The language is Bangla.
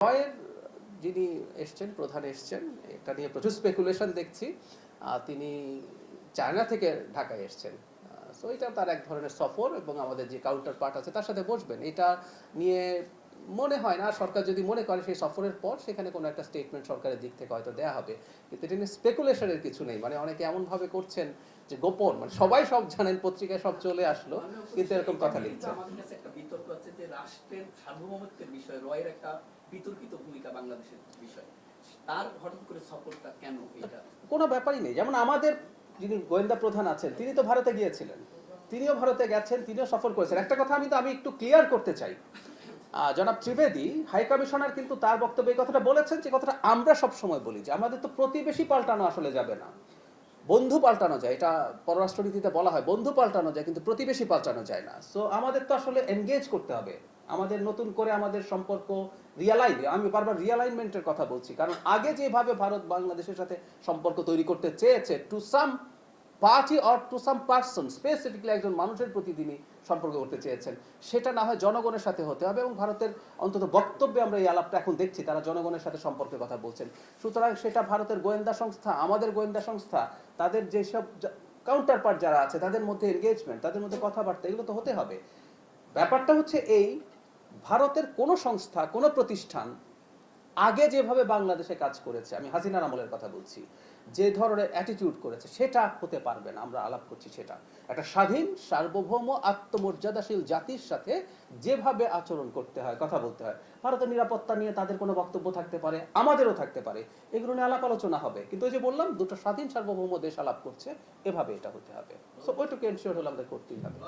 রয়ের যিনি এসছেন, প্রধান এসছেন, এটা নিয়ে প্রচুর স্পেকুলেশন দেখছি। তিনি চায়না থেকে ঢাকায় এসছেন। সো এটা তার এক ধরনের সফর এবং আমাদের যে কাউন্টার পার্ট আছে তার সাথে বসবেন। এটা নিয়ে মনে হয় না সরকার যদি মনে করে সেই সফরের পর সেখানে কোনো একটা স্টেটমেন্ট সরকারের দিক থেকে হয়তো দেওয়া হবে, কিন্তু এটা নিয়ে স্পেকুলেশনের কিছু নেই। মানে অনেকে এমনভাবে করছেন যে গোপন, মানে সবাই সব জানেন, পত্রিকায় সব চলে আসলো, কিন্তু এরকম কথা লিখছেন। আমাদের কাছে একটা বিতর্ক আছে যে রাষ্ট্রের সার্বভৌমত্বের বিষয়ে রয়ের একটা বিতর্কিত ভূমিকা বাংলাদেশের বিষয়ে, তার হঠাৎ করে সফরটা কেন? এটা কোনো ব্যাপারই নেই। যেমন আমাদের যিনি গোয়েন্দা প্রধান আছেন তিনি তো ভারতে গিয়েছিলেন, তিনিও ভারতে গেছেন, তিনিও সফর করেছেন। একটা কথা আমি একটু ক্লিয়ার করতে চাই, জনাব ত্রিবেদী হাই কমিশনার কিন্তু তার বক্তব্যে এই কথাটা বলেছেন, যে কথাটা আমরা সব সময় বলি, যে আমাদের তো প্রতিবেশী পাল্টানো আসলে যাবে না, বন্ধু পাল্টানো যায়। এটা পররাষ্ট্রনীতিতে বলা হয় বন্ধু পাল্টানো যায়, কিন্তু প্রতিবেশী পাল্টানো যায় না। সো আমাদের তো আসলে এনগেজ করতে হবে, আমাদের নতুন করে আমাদের সম্পর্ক রিয়ালাইন, আমি বারবার রিয়ালাইনমেন্টের কথা বলছি, কারণ আগে যেভাবে ভারত বাংলাদেশের সাথে সম্পর্ক তৈরি করতে চেয়েছে, to some party or to some person, specifically একজন মানুষের প্রতি তিনি সম্পর্ক করতে চেয়েছেন, সেটা না হয় জনগণের সাথে হতে হবে। এবং ভারতের অন্তত বক্তব্যে আমরা এই আলাপটা এখন দেখছি, তারা জনগণের সাথে সম্পর্কের কথা বলছেন। সুতরাং সেটা ভারতের গোয়েন্দা সংস্থা, আমাদের গোয়েন্দা সংস্থা, তাদের যেসব কাউন্টার পার্ট যারা আছে তাদের মধ্যে এনগেজমেন্ট, তাদের মধ্যে কথাবার্তা, এগুলো তো হতে হবে। ব্যাপারটা হচ্ছে এই, ভারতের কোনো সংস্থা, কোনো প্রতিষ্ঠান আগে যেভাবে বাংলাদেশে কাজ করেছে, আমি হাসিনার আমলের কথা বলছি, যে ধরনের অ্যাটিটিউড করেছে, সেটা হতে পারবে না। আমরা আলাপ করছি সেটা একটা স্বাধীন, সার্বভৌম, আত্মমর্যাদাশীল জাতির সাথে যেভাবে আচরণ করতে হয়, কথা বলতে হয়। ভারতের নিরাপত্তা নিয়ে তাদের কোনো বক্তব্য থাকতে পারে, আমাদেরও থাকতে পারে, এগুলো নিয়ে আলাপ আলোচনা হবে। কিন্তু ওই যে বললাম, দুটো স্বাধীন সার্বভৌম দেশ আলাপ করছে, এভাবে এটা হতে হবে। সো ওইটুকু এনশিওর হলে আমাদের করতেই হবে।